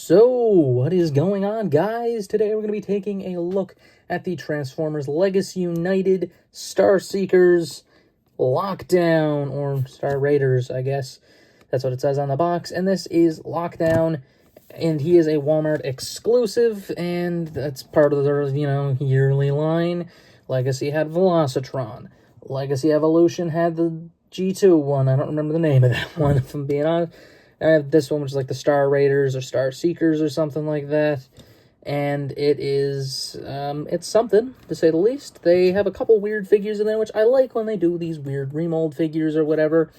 So, what is going on, guys? Today we're going to be taking a look at the Transformers Legacy United Star Seekers Lockdown, or Star Raiders, I guess. That's what it says on the box. And this is Lockdown, and he is a Walmart exclusive, and that's part of their, yearly line. Legacy had Velocitron. Legacy Evolution had the G2 one. I don't remember the name of that one, if I'm being honest. I have this one, which is like the Star Raiders or Star Seekers or something like that. And it is, it's something, to say the least. They have a couple weird figures in there, which I like when they do these weird remold figures or whatever.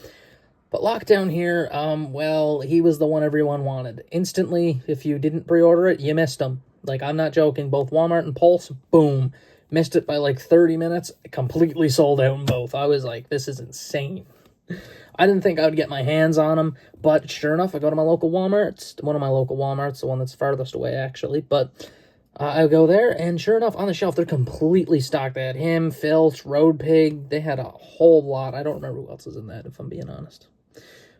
But Lockdown here, well, he was the one everyone wanted. Instantly, if you didn't pre-order it, you missed him. Like, I'm not joking. Both Walmart and Pulse, boom. Missed it by like 30 minutes. Completely sold out in both. I was like, this is insane. I didn't think I would get my hands on them, but sure enough, I go to my local Walmart. One of my local Walmarts, the one that's farthest away, actually. But I go there, and sure enough, on the shelf, they're completely stocked. They had him, Filch, Road Pig. They had a whole lot. I don't remember who else is in that, if I'm being honest.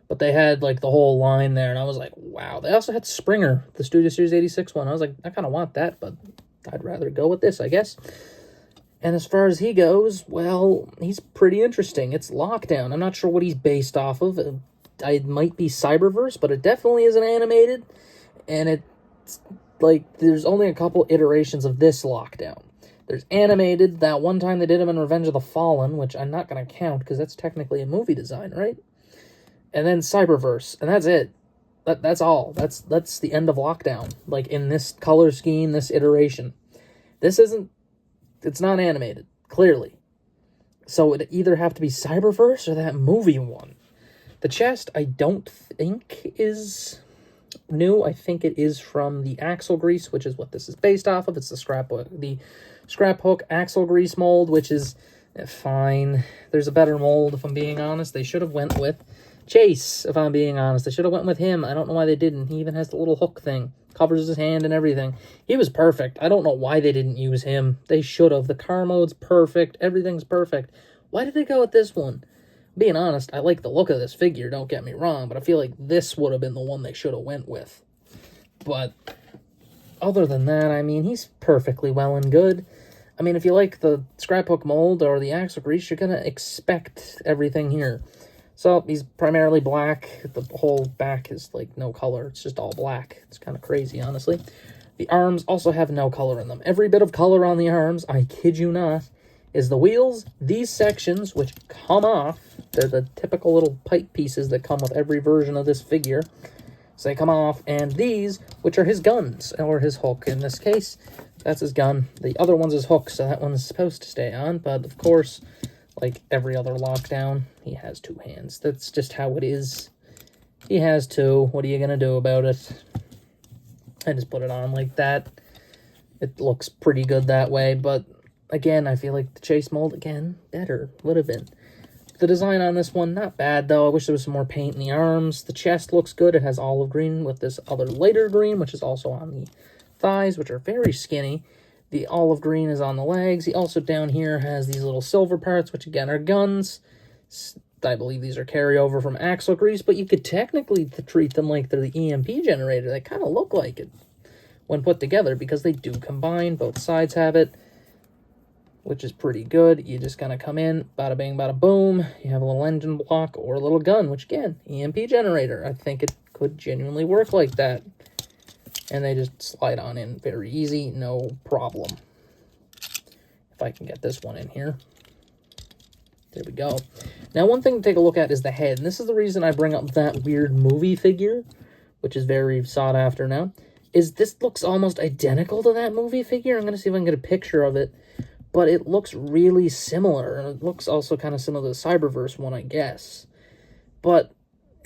But they had, like, the whole line there, and I was like, wow. They also had Springer, the Studio Series 86 one. I was like, I kind of want that, but I'd rather go with this, I guess. And as far as he goes, well, he's pretty interesting. It's Lockdown. I'm not sure what he's based off of. It might be Cyberverse, but it definitely isn't animated. And it's, like, there's only a couple iterations of this Lockdown. There's animated, that one time they did him in Revenge of the Fallen, which I'm not going to count, because that's technically a movie design, right? And then Cyberverse, and that's it. That's all. That's the end of Lockdown. Like, in this color scheme, this iteration. This isn't... It's not animated, clearly. So it'd either have to be Cyberverse or that movie one. The chest, I don't think is new. I think it is from the Axle Grease, which is what this is based off of. It's the Scrap Hook Axle Grease mold, which is fine. There's a better mold, if I'm being honest. They should have went with Chase, if I'm being honest. They should have went with him. I don't know why they didn't. He even has the little hook thing. Covers his hand and everything. He was perfect. I don't know why they didn't use him. They should have. The car mode's perfect. Everything's perfect. Why did they go with this one? Being honest, I like the look of this figure, don't get me wrong, but I feel like this would have been the one they should have went with. But other than that, I mean, he's perfectly well and good. I mean, if you like the Scrap Hook mold or the Axle Grease, you're going to expect everything here. So, he's primarily black. The whole back is, like, no color. It's just all black. It's kind of crazy, honestly. The arms also have no color in them. Every bit of color on the arms, I kid you not, is the wheels, these sections, which come off. They're the typical little pipe pieces that come with every version of this figure. So they come off. And these, which are his guns, or his hook in this case. That's his gun. The other one's his hook, so that one's supposed to stay on. But, of course... Like every other Lockdown, he has two hands. That's just how it is. He has two. What are you going to do about it? I just put it on like that. It looks pretty good that way, but again, I feel like the Chase mold, again, better. Would have been. The design on this one, not bad, though. I wish there was some more paint in the arms. The chest looks good. It has olive green with this other lighter green, which is also on the thighs, which are very skinny. The olive green is on the legs. He also down here has these little silver parts, which again are guns. I believe these are carryover from Axle Grease, but you could technically treat them like they're the EMP generator. They kind of look like it when put together because they do combine. Both sides have it, which is pretty good. You just kind of come in, bada bang, bada boom. You have a little engine block or a little gun, which again, EMP generator. I think it could genuinely work like that. And they just slide on in very easy, no problem. If I can get this one in here. There we go. Now, one thing to take a look at is the head. And this is the reason I bring up that weird movie figure, which is very sought after now, is this looks almost identical to that movie figure. I'm going to see if I can get a picture of it. But it looks really similar. And it looks also kind of similar to the Cyberverse one, I guess. But...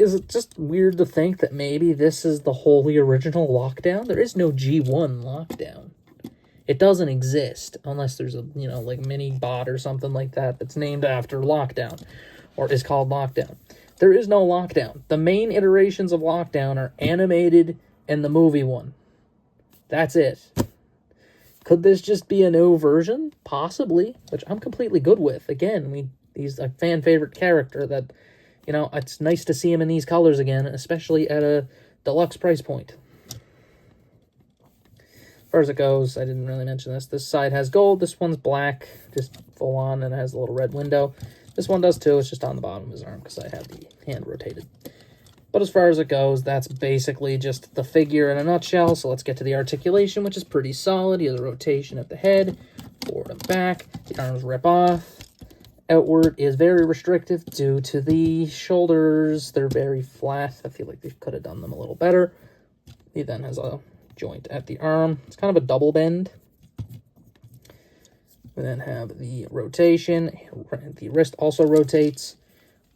is it just weird to think that maybe this is the wholly original Lockdown? There is no G1 Lockdown. It doesn't exist unless there's a, like mini bot or something like that that's named after Lockdown or is called Lockdown. There is no Lockdown. The main iterations of Lockdown are animated and the movie one. That's it. Could this just be a new version? Possibly, which I'm completely good with. Again, he's a fan favorite character that... it's nice to see him in these colors again, especially at a deluxe price point. far as it goes, I didn't really mention this. This side has gold. This one's black, just full on, and it has a little red window. This one does too. It's just on the bottom of his arm because I have the hand rotated. But as far as it goes, that's basically just the figure in a nutshell. So let's get to the articulation, which is pretty solid. He has a rotation at the head, forward and back. The arms rip off. Outward is very restrictive due to the shoulders. They're very flat. I feel like they could have done them a little better. He then has a joint at the arm. It's kind of a double bend. We then have the rotation. The wrist also rotates.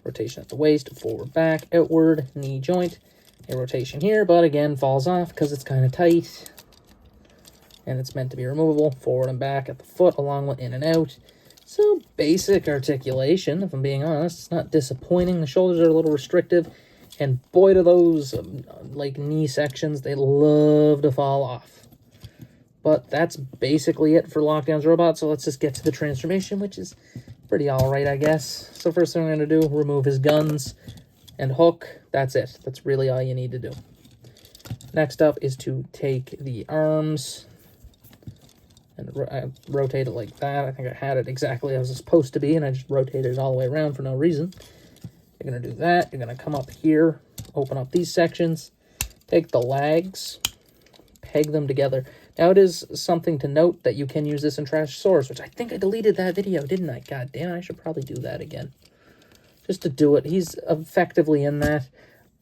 Rotation at the waist, forward, back, outward, knee joint. A rotation here, but again, falls off because it's kind of tight. And it's meant to be removable, forward and back at the foot, along with in and out. So, basic articulation, if I'm being honest. It's not disappointing. The shoulders are a little restrictive. And boy, do those, like, knee sections, they love to fall off. But that's basically it for Lockdown's robot. So let's just get to the transformation, which is pretty alright, I guess. So first thing I'm going to do, remove his guns and hook. That's it. That's really all you need to do. Next up is to take the arms and rotate it like that. I think I had it exactly as it's supposed to be, and I just rotated it all the way around for no reason. You're going to do that. You're going to come up here, open up these sections, take the legs, peg them together. Now, it is something to note that you can use this in Trashosaurus, which I think I deleted that video, didn't I? God damn, I should probably do that again. Just to do it. He's effectively in that.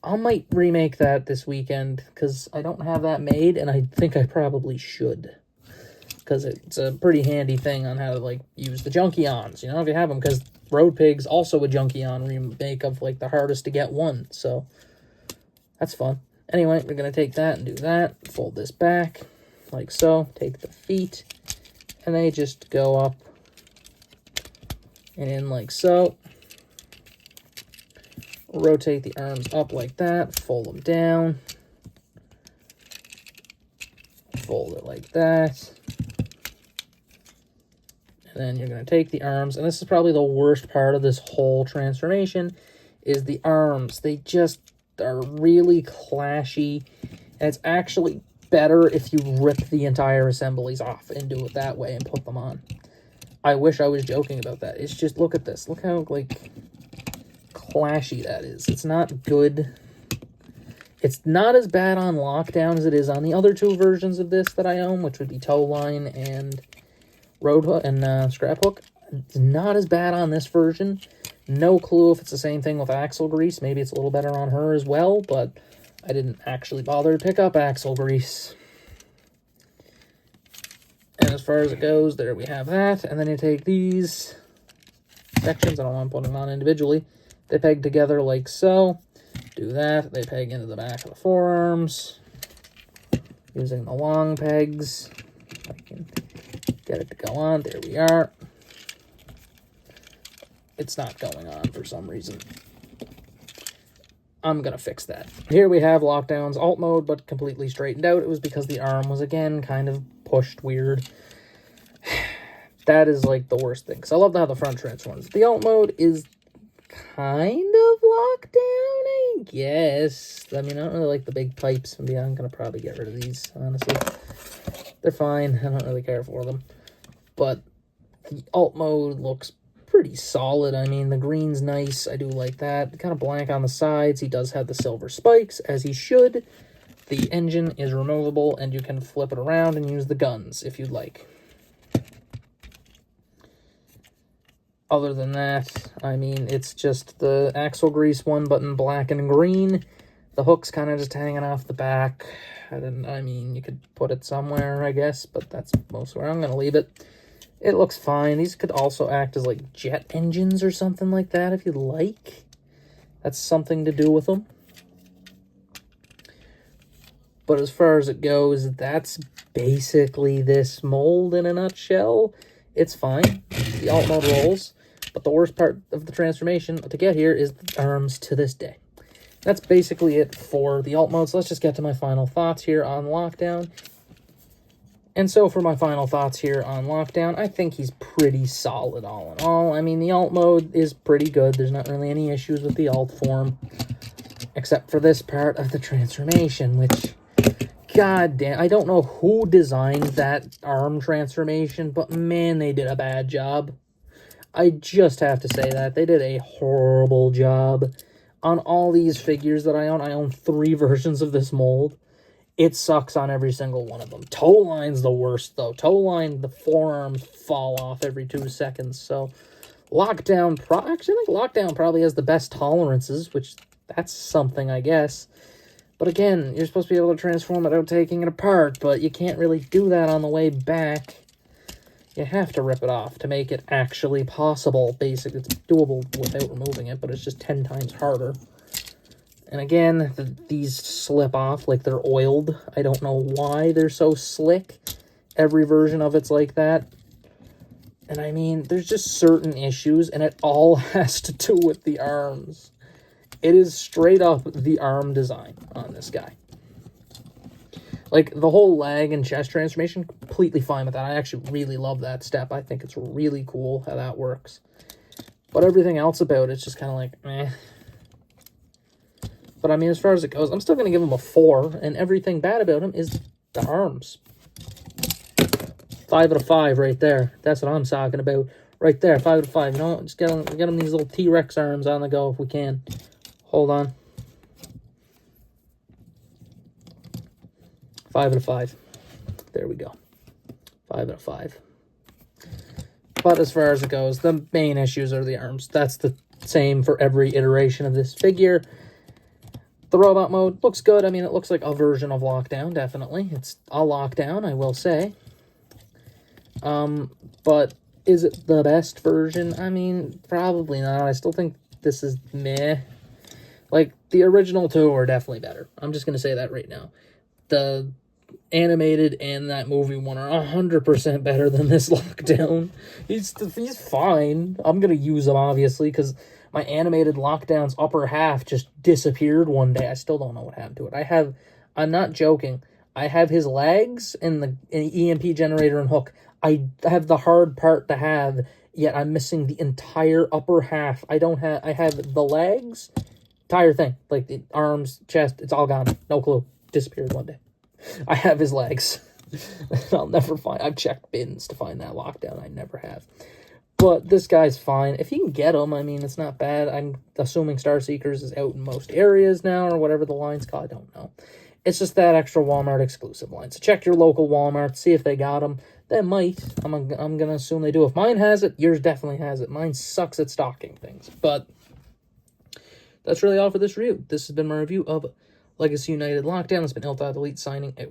I might remake that this weekend, because I don't have that made, and I think I probably should. Because it's a pretty handy thing on how to, like, use the Junkions, you know, if you have them, because Road Pig's also a Junkion remake of, like, the hardest to get one, so that's fun. Anyway, we're going to take that and do that. Fold this back. Like so, take the feet, and they just go up and in like so. Rotate the arms up like that, fold them down, fold it like that. And then you're going to take the arms, and this is probably the worst part of this whole transformation, is the arms. They just are really clashy, and it's actually better if you rip the entire assemblies off and do it that way and put them on. I wish I was joking about that. It's just, look at this. Look how, like, clashy that is. It's not good. It's not as bad on Lockdown as it is on the other two versions of this that I own, which would be Towline and Roadhook and Scraphook. It's not as bad on this version. No clue if it's the same thing with Axle Grease. Maybe it's a little better on her as well, but I didn't actually bother to pick up Axle Grease. And as far as it goes, there we have that. And then you take these sections. I don't want to put them on individually. They peg together like so. Do that. They peg into the back of the forearms. Using the long pegs. If I can get it to go on. There we are. It's not going on for some reason. I'm going to fix that. Here we have Lockdown's alt mode, but completely straightened out. It was because the arm was, again, kind of pushed weird. That is, like, the worst thing. Because I love how the front transforms. The alt mode is kind of Lockdown, I guess. I mean, I don't really like the big pipes. I'm going to probably get rid of these, honestly. They're fine. I don't really care for them. But the alt mode looks pretty solid. I mean, the green's nice. I do like that. Kind of blank on the sides. He does have the silver spikes, as he should. The engine is removable, and you can flip it around and use the guns if you'd like. Other than that, I mean, it's just the Axle Grease one, but in black and green. The hook's kind of just hanging off the back. I mean, you could put it somewhere, I guess, but that's most where I'm going to leave it. It looks fine. These could also act as, like, jet engines or something like that if you'd like. That's something to do with them. But as far as it goes, that's basically this mold in a nutshell. It's fine. The alt mode rolls. But the worst part of the transformation to get here is the arms to this day. That's basically it for the alt mode. So let's just get to my final thoughts here on Lockdown. And so for my final thoughts here on Lockdown, I think he's pretty solid all in all. I mean, the alt mode is pretty good. There's not really any issues with the alt form, except for this part of the transformation, which God damn, I don't know who designed that arm transformation, but man, they did a bad job. I just have to say that. They did a horrible job. On all these figures that I own 3 versions of this mold. It sucks on every single one of them. Toe line's the worst, though. Toe line, the forearms fall off every 2 seconds, so... Lockdown, actually, I think Lockdown probably has the best tolerances, which that's something, I guess. But again, you're supposed to be able to transform without taking it apart, but you can't really do that on the way back. You have to rip it off to make it actually possible. Basically, it's doable without removing it, but it's just 10 times harder. And again, these slip off like they're oiled. I don't know why they're so slick. Every version of it's like that. And I mean, there's just certain issues, and it all has to do with the arms. It is straight up the arm design on this guy. Like, the whole leg and chest transformation, completely fine with that. I actually really love that step. I think it's really cool how that works. But everything else about it's just kind of like, meh. But I mean, as far as it goes, I'm still going to give him a 4, and everything bad about him is the arms. 5 out of 5 right there. That's what I'm talking about. Right there, 5 out of 5. You know what? Just get him these little T-Rex arms on the go if we can. Hold on. 5 out of 5. There we go. 5 out of 5. But as far as it goes, the main issues are the arms. That's the same for every iteration of this figure. The robot mode looks good. I mean, it looks like a version of Lockdown, definitely. It's a Lockdown, I will say. But is it the best version? I mean, probably not. I still think this is meh. Like, the original 2 are definitely better. I'm just going to say that right now. The animated and that movie one are 100% better than this Lockdown. He's fine. I'm going to use him, obviously, because my animated Lockdown's upper half just disappeared one day. I still don't know what happened to it. I'm not joking. I have his legs and the EMP generator and hook. I have the hard part to have, yet I'm missing the entire upper half. I have the legs, entire thing, like the arms, chest, it's all gone. No clue. Disappeared one day. I have his legs. I'll never find, I've checked bins to find that Lockdown. I never have. But this guy's fine. If you can get him, I mean, it's not bad. I'm assuming Star Seekers is out in most areas now, or whatever the line's called. I don't know. It's just that extra Walmart exclusive line. So check your local Walmart, see if they got them. They might. I'm going to assume they do. If mine has it, yours definitely has it. Mine sucks at stocking things. But that's really all for this review. This has been my review of Legacy United Lockdown. It's been Elthod Elite signing out.